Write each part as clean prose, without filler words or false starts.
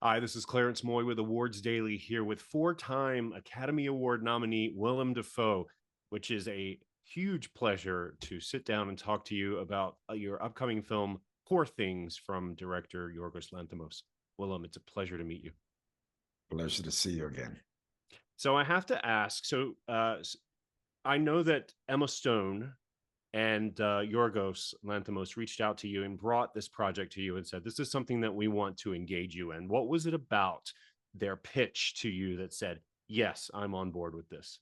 Hi, this is Clarence Moye with Awards Daily here with four-time Academy Award nominee Willem Dafoe, which is a huge pleasure to sit down and talk to you about your upcoming film, Poor Things, from director Yorgos Lanthimos. Willem, it's a pleasure to meet you. Pleasure to see you again. So I have to ask, I know that Emma Stone and Yorgos Lanthimos reached out to you and brought this project to you and said, this is something that we want to engage you in. What was it about their pitch to you that said, yes, I'm on board with this?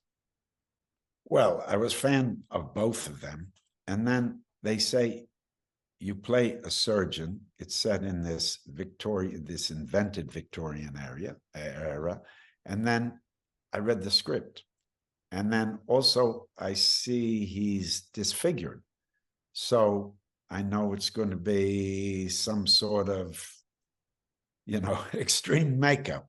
Well, I was a fan of both of them. And then they say, you play a surgeon. It's set in this this invented Victorian era. And then I read the script. And then also I see he's disfigured. So I know it's going to be some sort of, extreme makeup.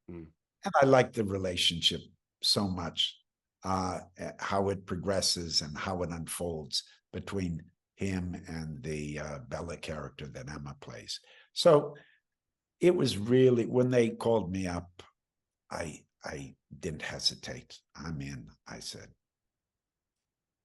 Mm. And I like the relationship so much, how it progresses and how it unfolds between him and the Bella character that Emma plays. So it was really, when they called me up, I didn't hesitate. I'm in, I said.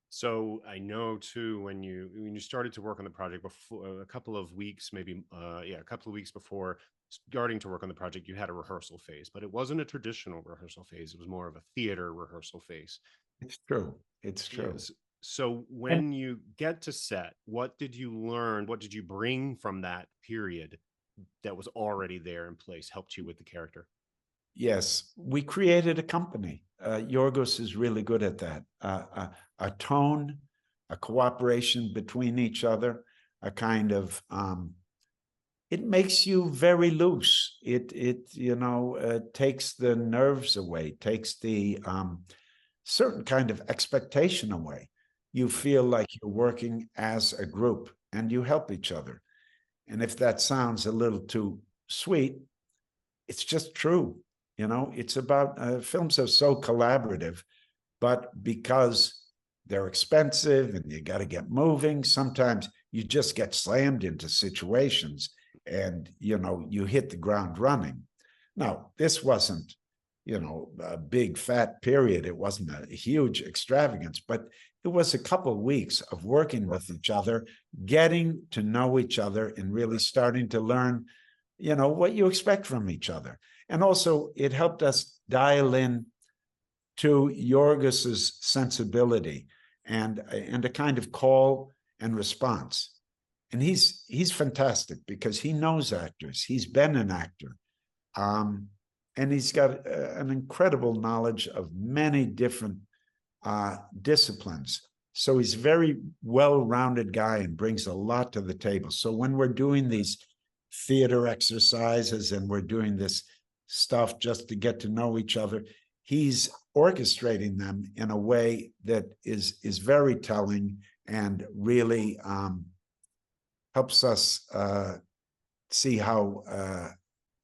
So I know too, when you started to work on the project before, a couple of weeks, maybe a couple of weeks before starting to work on the project, you had a rehearsal phase, but it wasn't a traditional rehearsal phase. It was more of a theater rehearsal phase. It's true. It's true. Yes. So And when you get to set, what did you learn? What did you bring from that period that was already there in place, helped you with the character? yes, we created a company. Yorgos is really good at that. A tone, a cooperation between each other, a kind of it makes you very loose. It takes the nerves away, takes the certain kind of expectation away. You feel like you're working as a group and you help each other. And if that sounds a little too sweet, it's just true. It's about films are so collaborative, but because they're expensive and you got to get moving, sometimes you just get slammed into situations and you hit the ground running. Now, this wasn't a big fat period. It wasn't a huge extravagance, but it was a couple of weeks of working with each other, getting to know each other and really starting to learn what you expect from each other. And also it helped us dial in to Yorgos's sensibility and a kind of call and response. And he's fantastic because he knows actors. He's been an actor. And he's got an incredible knowledge of many different disciplines. So he's a very well-rounded guy and brings a lot to the table. So when we're doing these theater exercises and we're doing this stuff just to get to know each other, he's orchestrating them in a way that is very telling and really helps us see how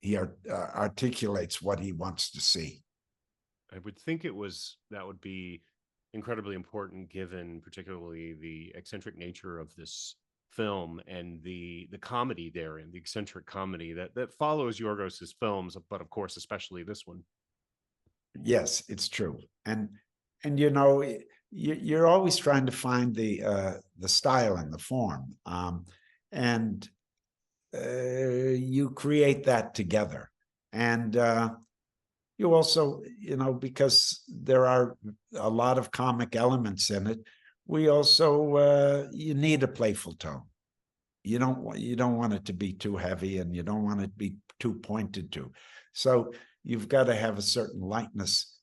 he articulates what he wants to see. I would think that would be incredibly important given particularly the eccentric nature of this film and the comedy therein, the eccentric comedy that follows Yorgos's films, but of course especially this one. Yes, it's true. And you're always trying to find the style and the form. And you create that together. And you also, because there are a lot of comic elements in it, we also you need a playful tone. You don't want it to be too heavy, and you don't want it to be too pointed too. So you've got to have a certain lightness,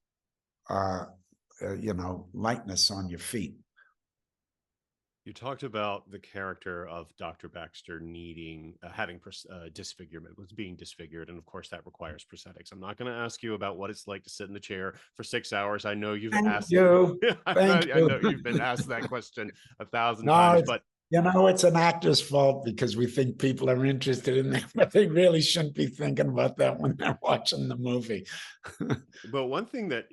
lightness on your feet. You talked about the character of Dr. Baxter having disfigurement, was being disfigured, and of course that requires prosthetics. I'm not going to ask you about what it's like to sit in the chair for 6 hours. I know you've Thank asked. you. I Thank know you. you've been asked that question 1,000 No, times, it's but You know, it's an actor's fault because we think people are interested in that, but they really shouldn't be thinking about that when they're watching the movie. But one thing that,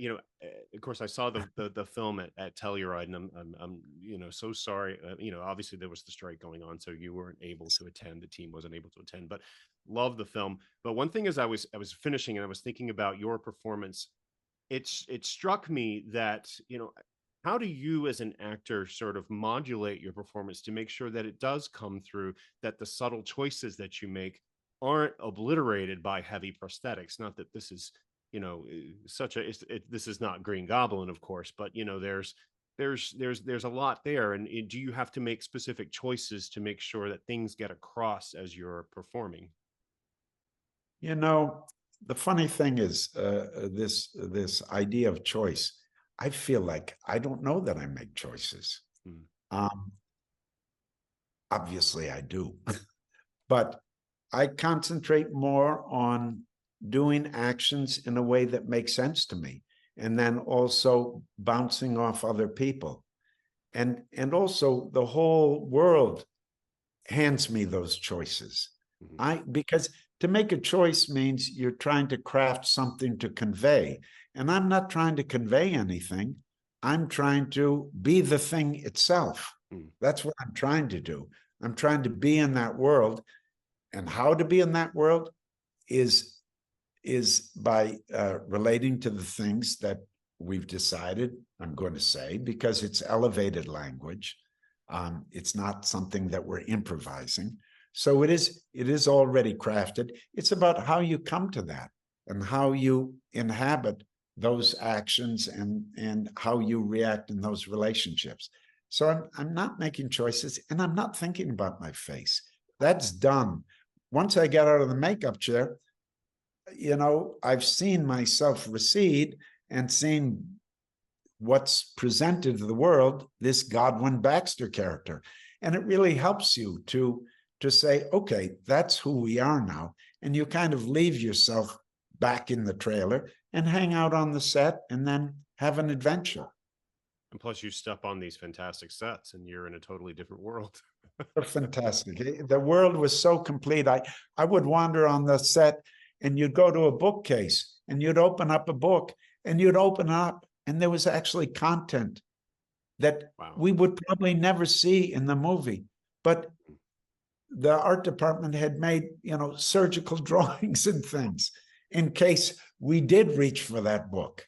of course, I saw the film at Telluride, and I'm so sorry. Obviously there was the strike going on, so you weren't able to attend. The team wasn't able to attend, but love the film. But one thing is, I was finishing and I was thinking about your performance. It struck me that, how do you as an actor sort of modulate your performance to make sure that it does come through, that the subtle choices that you make aren't obliterated by heavy prosthetics? Not that this is, such a this is not Green Goblin, of course, but there's a lot there. And do you have to make specific choices to make sure that things get across as you're performing? You know, the funny thing is, this idea of choice, I feel like I don't know that I make choices. Hmm. Um, Obviously, I do, but I concentrate more on doing actions in a way that makes sense to me, and then also bouncing off other people, and also the whole world hands me those choices. Mhm. Because to make a choice means you're trying to craft something to convey. And I'm not trying to convey anything. I'm trying to be the thing itself. Mm. That's what I'm trying to do. I'm trying to be in that world. And how to be in that world is by relating to the things that we've decided I'm going to say, because it's elevated language. It's not something that we're improvising. So it is already crafted. It's about how you come to that and how you inhabit those actions and how you react in those relationships. So I'm not making choices, and I'm not thinking about my face. That's done. Once I get out of the makeup chair, I've seen myself recede and seen what's presented to the world, this Godwin Baxter character. And it really helps you to say, okay, that's who we are now. And you kind of leave yourself back in the trailer and hang out on the set and then have an adventure. And plus, you step on these fantastic sets, and you're in a totally different world. They're fantastic. The world was so complete. I would wander on the set, and you'd go to a bookcase and you'd open up a book and you'd open up, and there was actually content that Wow. we would probably never see in the movie. But the art department had made, surgical drawings and things in case we did reach for that book,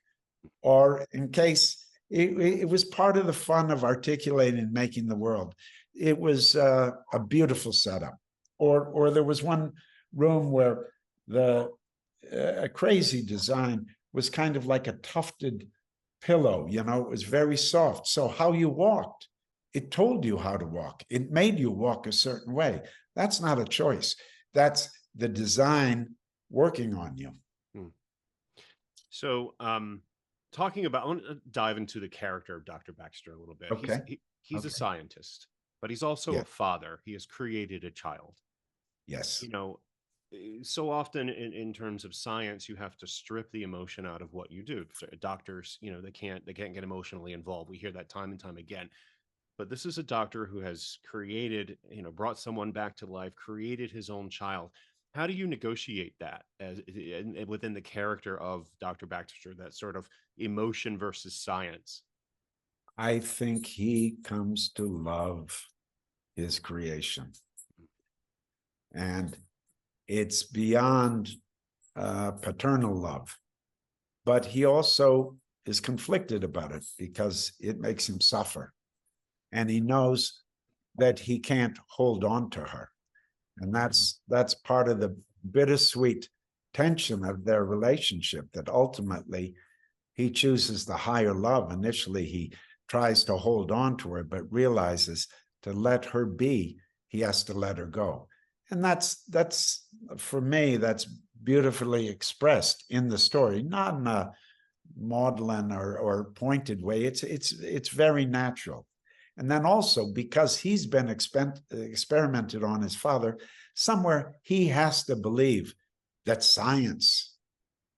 or in case it was part of the fun of articulating and making the world. It was a beautiful setup. Or there was one room where a crazy design was kind of like a tufted pillow. It was very soft. So how you walked, it told you how to walk. It made you walk a certain way. That's not a choice. That's the design working on you. Hmm. So, talking about, I want to dive into the character of Dr. Baxter a little bit. Okay. He's a Okay. scientist, but he's also Yeah. a father. He has created a child. Yes. You know, so often in terms of science, you have to strip the emotion out of what you do. So doctors, they can't get emotionally involved. We hear that time and time again. But this is a doctor who has created, brought someone back to life, created his own child. How do you negotiate that within the character of Dr. Baxter, that sort of emotion versus science? I think he comes to love his creation. And it's beyond paternal love. But he also is conflicted about it because it makes him suffer. And he knows that he can't hold on to her. And that's part of the bittersweet tension of their relationship, that ultimately he chooses the higher love. Initially, he tries to hold on to her, but realizes to let her be, he has to let her go. And that's for me, that's beautifully expressed in the story, not in a maudlin or pointed way. It's very natural. And then also, because he's been experimented on his father, somewhere he has to believe that science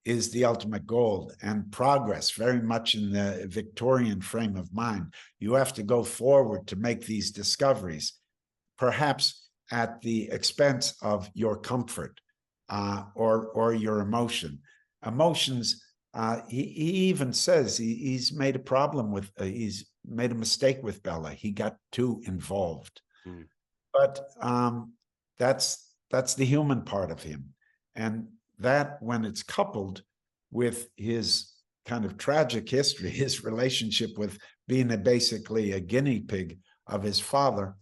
is the ultimate goal, and progress very much in the Victorian frame of mind. You have to go forward to make these discoveries. perhaps at the expense of your comfort or your emotion. Emotions, he even says he's made a problem with, he's made a mistake with Bella. He got too involved. Mm. But that's the human part of him. And that, when it's coupled with his kind of tragic history, his relationship with being basically a guinea pig of his father,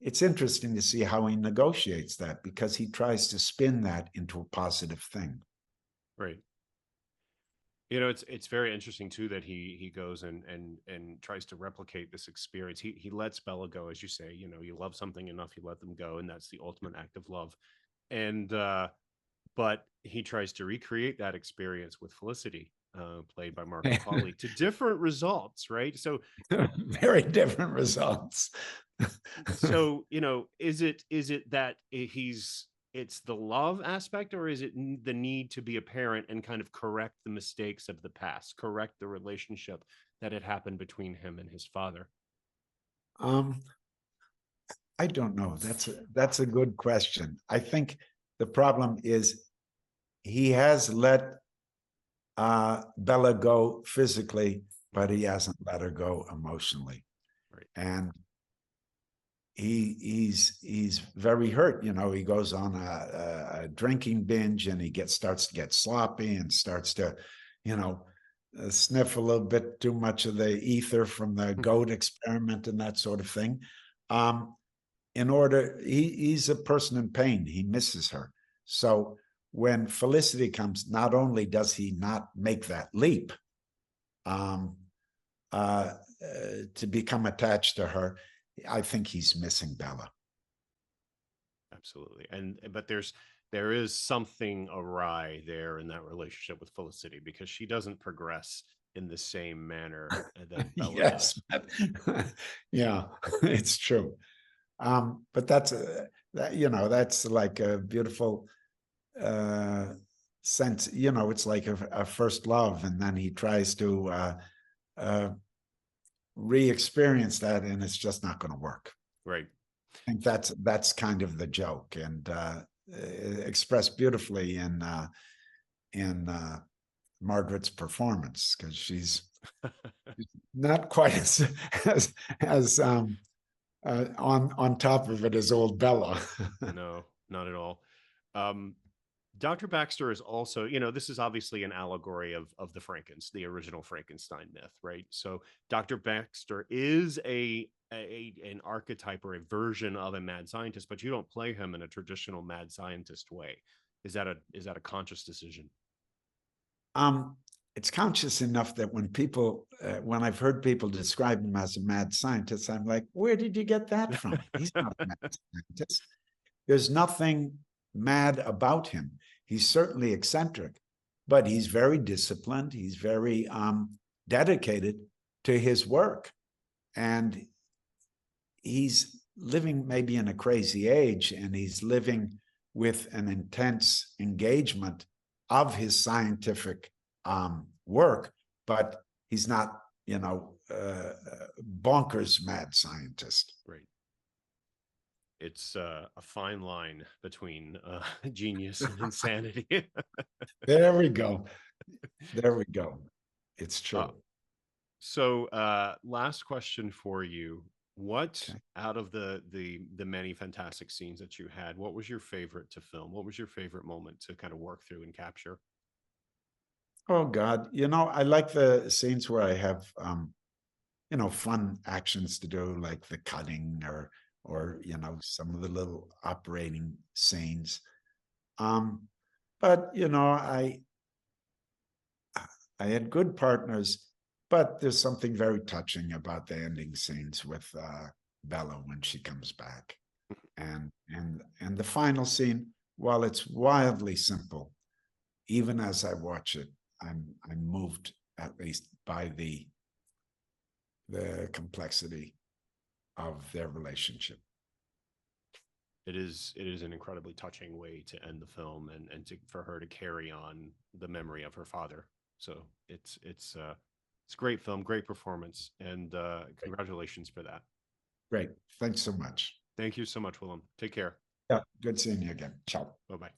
it's interesting to see how he negotiates that, because he tries to spin that into a positive thing. Right. You know, it's very interesting too that he goes and tries to replicate this experience. He lets Bella go, as you say. You know, you love something enough, you let them go, and that's the ultimate act of love. And but he tries to recreate that experience with Felicity, played by Margaret Qualley, to different results, right? So Very different results. so you know, is it that it's the love aspect, or is it the need to be a parent and kind of correct the mistakes of the past, correct the relationship that had happened between him and his father? um, I don't know. That's a good question. I think the problem is he has let Bella go physically, but he hasn't let her go emotionally. Right. And he's very hurt. You know, he goes on a drinking binge, and he starts to get sloppy and starts to, you know, sniff a little bit too much of the ether from the goat experiment and that sort of thing. He's a person in pain. He misses her. So when Felicity comes, not only does he not make that leap um, to become attached to her, I think he's missing Bella. Absolutely. And but there is something awry there in that relationship with Felicity, because she doesn't progress in the same manner that Bella Yes, does. yeah, it's true. But that's like a beautiful sense. You know, it's like a first love, and then he tries to uh, re-experience that, and it's just not going to work. Right. I think that's kind of the joke, and expressed beautifully in Margaret's performance, because she's not quite as on top of it as old Bella. No, not at all. Um, Dr. Baxter is also, you know, this is obviously an allegory of the original Frankenstein myth, right? So Dr. Baxter is an archetype or a version of a mad scientist, but you don't play him in a traditional mad scientist way. Is that a conscious decision? um, it's conscious enough that when I've heard people describe him as a mad scientist, I'm like, where did you get that from? He's not a mad scientist. There's nothing mad about him. He's certainly eccentric, but he's very disciplined. He's very dedicated to his work. And he's living maybe in a crazy age, and he's living with an intense engagement of his scientific work, but he's not, bonkers mad scientist. Right. It's a fine line between genius and insanity. There we go. There we go. It's uh, true. So, last question for you. What Okay. out of the many fantastic scenes that you had, what was your favorite to film? What was your favorite moment to kind of work through and capture? Oh God, I like the scenes where I have fun actions to do, like the cutting or some of the little operating scenes. Um, but I had good partners, but there's something very touching about the ending scenes with Bella when she comes back, and the final scene. While it's wildly simple, even as I watch it, I'm moved at least by the complexity of their relationship. It is an incredibly touching way to end the film, for her to carry on the memory of her father. So it's a great film, great performance, and congratulations for that. Great. Thanks so much. Thank you so much, Willem. Take care. Yeah, good seeing you again. Ciao. Bye-bye.